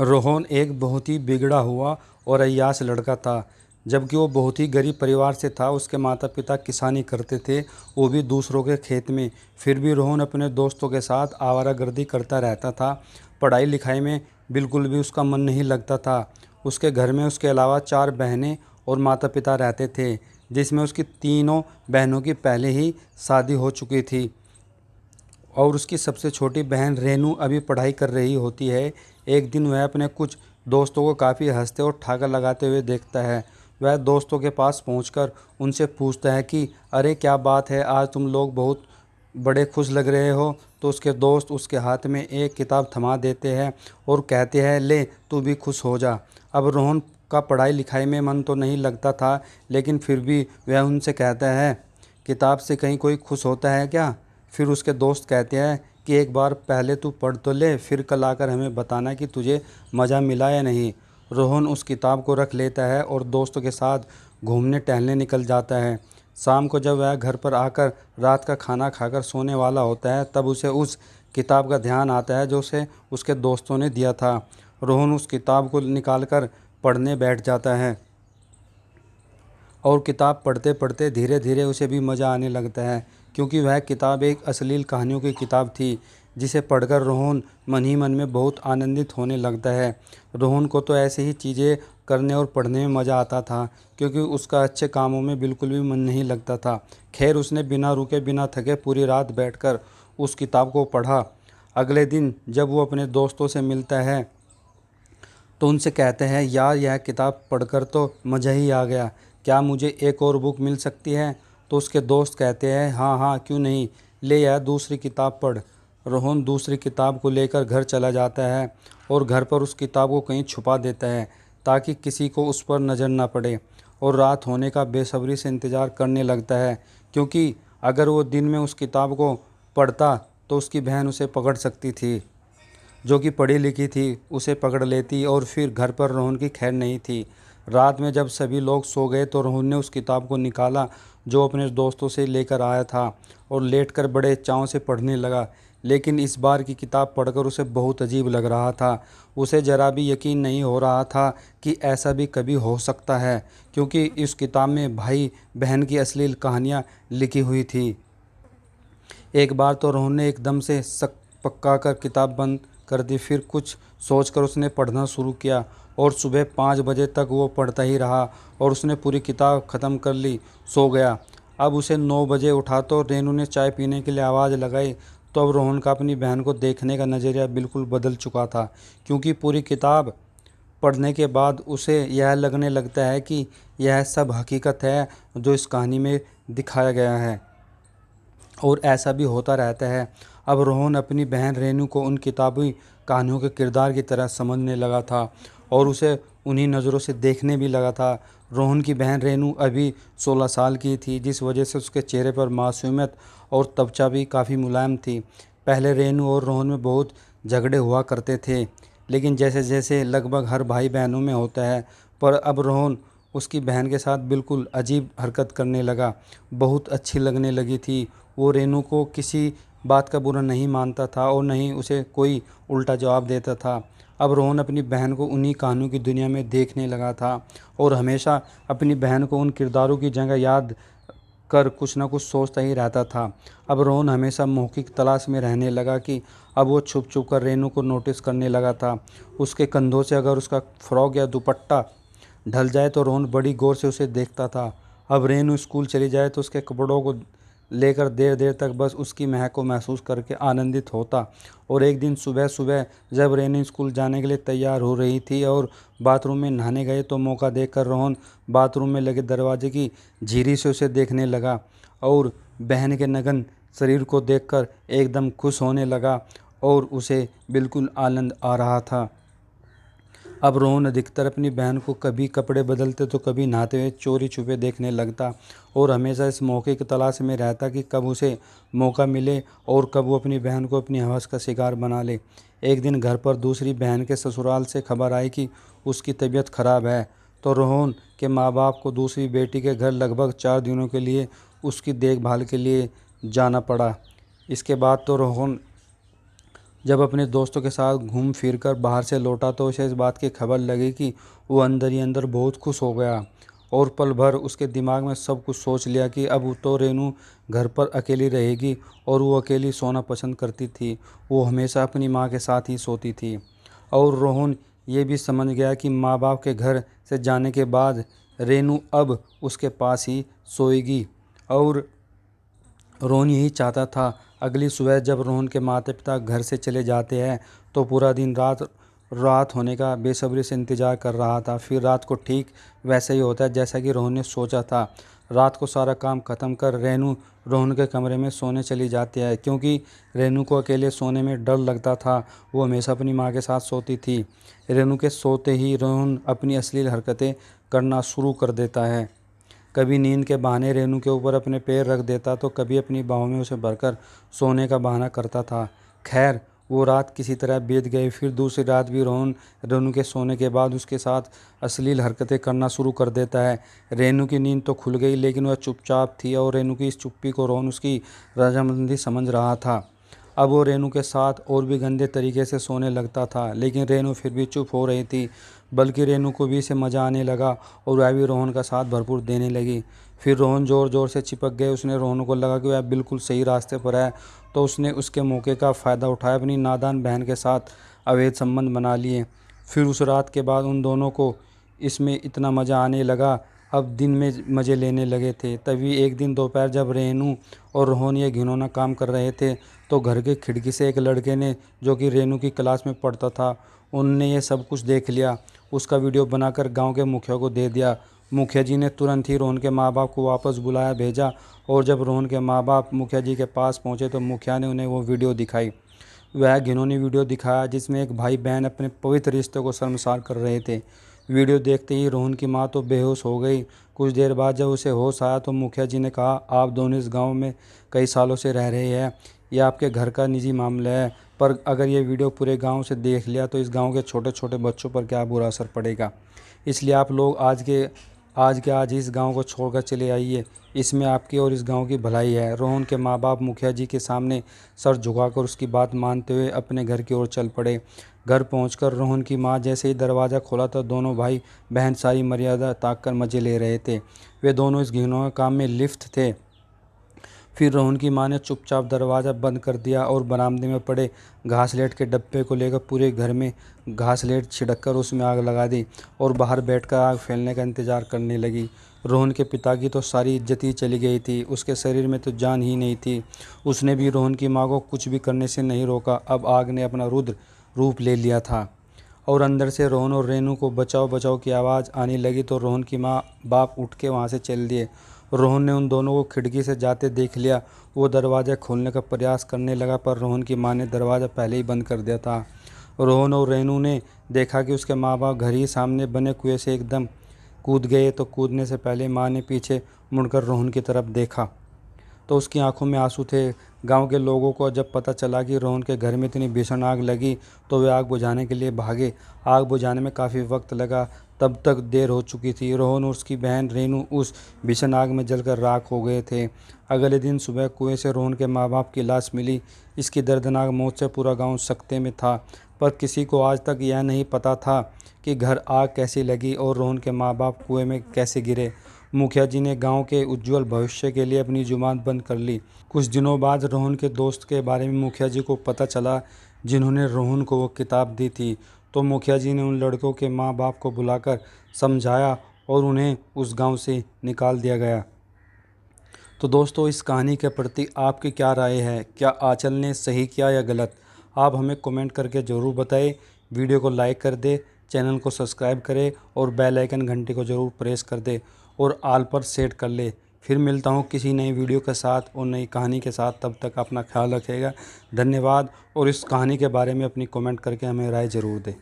रोहन एक बहुत ही बिगड़ा हुआ और अय्याश लड़का था। जबकि वो बहुत ही गरीब परिवार से था। उसके माता पिता किसानी करते थे, वो भी दूसरों के खेत में। फिर भी रोहन अपने दोस्तों के साथ आवारागर्दी करता रहता था। पढ़ाई लिखाई में बिल्कुल भी उसका मन नहीं लगता था। उसके घर में उसके अलावा 4 बहनें और माता पिता रहते थे, जिसमें उसकी तीनों बहनों की पहले ही शादी हो चुकी थी और उसकी सबसे छोटी बहन रेनू अभी पढ़ाई कर रही होती है। एक दिन वह अपने कुछ दोस्तों को काफ़ी हंसते और ठहाका लगाते हुए देखता है। वह दोस्तों के पास पहुंचकर उनसे पूछता है कि अरे क्या बात है, आज तुम लोग बहुत बड़े खुश लग रहे हो। तो उसके दोस्त उसके हाथ में एक किताब थमा देते हैं और कहते हैं, ले तू भी खुश हो जा। अब रोहन का पढ़ाई लिखाई में मन तो नहीं लगता था, लेकिन फिर भी वह उनसे कहता है, किताब से कहीं कोई खुश होता है क्या। फिर उसके दोस्त कहते हैं कि एक बार पहले तू पढ़ तो ले, फिर कल आकर हमें बताना कि तुझे मज़ा मिला या नहीं। रोहन उस किताब को रख लेता है और दोस्तों के साथ घूमने टहलने निकल जाता है। शाम को जब वह घर पर आकर रात का खाना खाकर सोने वाला होता है, तब उसे उस किताब का ध्यान आता है जो उसे उसके दोस्तों ने दिया था। रोहन उस किताब को निकाल कर पढ़ने बैठ जाता है और किताब पढ़ते पढ़ते धीरे धीरे उसे भी मज़ा आने लगता है, क्योंकि वह किताब एक अश्लील कहानियों की किताब थी, जिसे पढ़कर रोहन मन ही मन में बहुत आनंदित होने लगता है। रोहन को तो ऐसे ही चीज़ें करने और पढ़ने में मज़ा आता था, क्योंकि उसका अच्छे कामों में बिल्कुल भी मन नहीं लगता था। खैर, उसने बिना रुके बिना थके पूरी रात बैठकर उस किताब को पढ़ा। अगले दिन जब वो अपने दोस्तों से मिलता है तो उनसे कहते हैं, यार यह किताब पढ़कर तो मज़ा ही आ गया, क्या मुझे एक और बुक मिल सकती है। तो उसके दोस्त कहते हैं, हाँ हाँ क्यों नहीं, ले यह दूसरी किताब पढ़। रोहन दूसरी किताब को लेकर घर चला जाता है और घर पर उस किताब को कहीं छुपा देता है ताकि किसी को उस पर नज़र ना पड़े, और रात होने का बेसब्री से इंतज़ार करने लगता है, क्योंकि अगर वो दिन में उस किताब को पढ़ता तो उसकी बहन उसे पकड़ सकती थी, जो कि पढ़ी लिखी थी, उसे पकड़ लेती और फिर घर पर रोहन की खैर नहीं थी। रात में जब सभी लोग सो गए तो रोहन ने उस किताब को निकाला जो अपने दोस्तों से लेकर आया था और लेटकर बड़े चाव से पढ़ने लगा। लेकिन इस बार की किताब पढ़कर उसे बहुत अजीब लग रहा था। उसे ज़रा भी यकीन नहीं हो रहा था कि ऐसा भी कभी हो सकता है, क्योंकि इस किताब में भाई बहन की अश्लील कहानियाँ लिखी हुई थी। एक बार तो रोहन ने एकदम से शक पक्का कर किताब बंद कर दी। फिर कुछ सोचकर उसने पढ़ना शुरू किया और सुबह 5 बजे तक वो पढ़ता ही रहा और उसने पूरी किताब ख़त्म कर ली, सो गया। अब उसे 9 बजे उठा तो रेनू ने चाय पीने के लिए आवाज़ लगाई। तो अब रोहन का अपनी बहन को देखने का नज़रिया बिल्कुल बदल चुका था, क्योंकि पूरी किताब पढ़ने के बाद उसे यह लगने लगता है कि यह सब हकीकत है जो इस कहानी में दिखाया गया है, और ऐसा भी होता रहता है। अब रोहन अपनी बहन रेनू को उन किताबी कहानियों के किरदार की तरह समझने लगा था और उसे उन्हीं नज़रों से देखने भी लगा था। रोहन की बहन रेनू अभी 16 साल की थी, जिस वजह से उसके चेहरे पर मासूमियत और त्वचा भी काफ़ी मुलायम थी। पहले रेनू और रोहन में बहुत झगड़े हुआ करते थे, लेकिन जैसे जैसे लगभग हर भाई बहनों में होता है, पर अब रोहन उसकी बहन के साथ बिल्कुल अजीब हरकत करने लगा। बहुत अच्छी लगने लगी थी। वो रेनू को किसी बात का बुरा नहीं मानता था और न ही उसे कोई उल्टा जवाब देता था। अब रोहन अपनी बहन को उन्हीं कहानियों की दुनिया में देखने लगा था और हमेशा अपनी बहन को उन किरदारों की जगह याद कर कुछ ना कुछ सोचता ही रहता था। अब रोहन हमेशा मौके की तलाश में रहने लगा कि अब वो छुप छुप कर रेनू को नोटिस करने लगा था। उसके कंधों से अगर उसका फ्रॉक या दुपट्टा ढल जाए तो रोहन बड़ी गौर से उसे देखता था। अब रेनू स्कूल चली जाए तो उसके कपड़ों को लेकर देर देर तक बस उसकी महक को महसूस करके आनंदित होता। और एक दिन सुबह सुबह जब रेनू स्कूल जाने के लिए तैयार हो रही थी और बाथरूम में नहाने गए तो मौका देखकर रोहन बाथरूम में लगे दरवाजे की झिरी से उसे देखने लगा और बहन के नगन शरीर को देखकर एकदम खुश होने लगा और उसे बिल्कुल आनंद आ रहा था। अब रोहन अधिकतर अपनी बहन को कभी कपड़े बदलते तो कभी नहाते हुए चोरी छुपे देखने लगता और हमेशा इस मौके की तलाश में रहता कि कब उसे मौका मिले और कब वो अपनी बहन को अपनी हवस का शिकार बना ले। एक दिन घर पर दूसरी बहन के ससुराल से खबर आई कि उसकी तबीयत खराब है, तो रोहन के माँ बाप को दूसरी बेटी के घर लगभग 4 दिनों के लिए उसकी देखभाल के लिए जाना पड़ा। इसके बाद तो रोहन जब अपने दोस्तों के साथ घूम फिर कर बाहर से लौटा तो उसे इस बात की खबर लगी कि वो अंदर ही अंदर बहुत खुश हो गया। और पल भर उसके दिमाग में सब कुछ सोच लिया कि अब तो रेनू घर पर अकेली रहेगी और वो अकेली सोना पसंद करती थी। वो हमेशा अपनी माँ के साथ ही सोती थी। और रोहन ये भी समझ गया कि माँ बाप के घर से जाने के बाद रेनू अब उसके पास ही सोएगी। और रोहन यही चाहता था। अगली सुबह जब रोहन के माता पिता घर से चले जाते हैं तो पूरा दिन रात होने का बेसब्री से इंतज़ार कर रहा था। फिर रात को ठीक वैसा ही होता है जैसा कि रोहन ने सोचा था। रात को सारा काम ख़त्म कर रेनू रोहन के कमरे में सोने चली जाती है, क्योंकि रेनू को अकेले सोने में डर लगता था। वो हमेशा अपनी माँ के साथ सोती थी। रेनू के सोते ही रोहन अपनी अश्लील हरकतें करना शुरू कर देता है। कभी नींद के बहाने रेनू के ऊपर अपने पैर रख देता तो कभी अपनी बाहों में उसे भरकर सोने का बहाना करता था। खैर, वो रात किसी तरह बीत गई। फिर दूसरी रात भी रोहन रेनू के सोने के बाद उसके साथ अश्लील हरकतें करना शुरू कर देता है। रेनू की नींद तो खुल गई, लेकिन वह चुपचाप थी और रेनू की इस चुप्पी को रोहन उसकी रजामंदी समझ रहा था। अब वो रेनू के साथ और भी गंदे तरीके से सोने लगता था, लेकिन रेनू फिर भी चुप हो रही थी। बल्कि रेनू को भी इसे मज़ा आने लगा और वह भी रोहन का साथ भरपूर देने लगी। फिर रोहन ज़ोर ज़ोर से चिपक गए। उसने रोहन को लगा कि वह बिल्कुल सही रास्ते पर है, तो उसने उसके मौके का फ़ायदा उठाया अपनी नादान बहन के साथ अवैध संबंध बना लिए। फिर उस रात के बाद उन दोनों को इसमें इतना मज़ा आने लगा, अब दिन में मज़े लेने लगे थे। तभी एक दिन दोपहर जब रेनू और रोहन ये घिनौना काम कर रहे थे तो घर की खिड़की से एक लड़के ने, जो कि रेनू की क्लास में पढ़ता था, उनने ये सब कुछ देख लिया। उसका वीडियो बनाकर गांव के मुखिया को दे दिया। मुखिया जी ने तुरंत ही रोहन के माँ बाप को वापस बुलाया भेजा। और जब रोहन के माँ बाप मुखिया जी के पास पहुँचे तो मुखिया ने उन्हें वो वीडियो दिखाई। वह घिनौनी वीडियो दिखाया जिसमें एक भाई बहन अपने पवित्र रिश्ते को शर्मसार कर रहे थे। वीडियो देखते ही रोहन की माँ तो बेहोश हो गई। कुछ देर बाद जब उसे होश आया तो मुखिया जी ने कहा, आप दोनों इस गांव में कई सालों से रह रहे हैं, यह आपके घर का निजी मामला है, पर अगर ये वीडियो पूरे गांव से देख लिया तो इस गांव के छोटे छोटे बच्चों पर क्या बुरा असर पड़ेगा। इसलिए आप लोग आज इस गांव को छोड़कर चले आइए। इसमें आपकी और इस गांव की भलाई है। रोहन के माँ बाप मुखिया जी के सामने सर झुकाकर उसकी बात मानते हुए अपने घर की ओर चल पड़े। घर पहुंचकर रोहन की माँ जैसे ही दरवाज़ा खोला तो दोनों भाई बहन सारी मर्यादा ताक कर मज़े ले रहे थे। वे दोनों इस घिनौने काम में लिप्त थे। फिर रोहन की माँ ने चुपचाप दरवाज़ा बंद कर दिया और बरामदे में पड़े घासलेट के डब्बे को लेकर पूरे घर में घासलेट छिड़ककर उसमें आग लगा दी और बाहर बैठकर आग फैलने का इंतज़ार करने लगी। रोहन के पिता की तो सारी इज्जत ही चली गई थी, उसके शरीर में तो जान ही नहीं थी। उसने भी रोहन की माँ को कुछ भी करने से नहीं रोका। अब आग ने अपना रुद्र रूप ले लिया था और अंदर से रोहन और रेनू को बचाओ बचाओ की आवाज़ आने लगी तो रोहन की माँ बाप उठ के वहाँ से चल दिए। रोहन ने उन दोनों को खिड़की से जाते देख लिया। वो दरवाज़ा खोलने का प्रयास करने लगा पर रोहन की माँ ने दरवाज़ा पहले ही बंद कर दिया था। रोहन और रेनू ने देखा कि उसके माँ बाप घर ही सामने बने कुएं से एकदम कूद गए, तो कूदने से पहले माँ ने पीछे मुड़कर रोहन की तरफ देखा तो उसकी आंखों में आंसू थे। गांव के लोगों को जब पता चला कि रोहन के घर में इतनी भीषण आग लगी तो वे आग बुझाने के लिए भागे। आग बुझाने में काफ़ी वक्त लगा, तब तक देर हो चुकी थी। रोहन और उसकी बहन रेनू उस भीषण आग में जलकर राख हो गए थे। अगले दिन सुबह कुएं से रोहन के माँ बाप की लाश मिली। इसकी दर्दनाक मौत से पूरा गाँव सकते में था, पर किसी को आज तक यह नहीं पता था कि घर आग कैसी लगी और रोहन के माँ बाप कुएं में कैसे गिरे। मुखिया जी ने गांव के उज्जवल भविष्य के लिए अपनी जुबान बंद कर ली। कुछ दिनों बाद रोहन के दोस्त के बारे में मुखिया जी को पता चला, जिन्होंने रोहन को वो किताब दी थी। तो मुखिया जी ने उन लड़कों के माँ बाप को बुलाकर समझाया और उन्हें उस गांव से निकाल दिया गया। तो दोस्तों, इस कहानी के प्रति आपकी क्या राय है? क्या आंचल ने सही किया या गलत? आप हमें कमेंट करके ज़रूर बताएं। वीडियो को लाइक कर दें, चैनल को सब्सक्राइब करें और बेल आइकन घंटी को ज़रूर प्रेस कर दें और ऑल पर सेट कर ले। फिर मिलता हूँ किसी नई वीडियो के साथ और नई कहानी के साथ। तब तक अपना ख्याल रखिएगा। धन्यवाद। और इस कहानी के बारे में अपनी कमेंट करके हमें राय ज़रूर दें।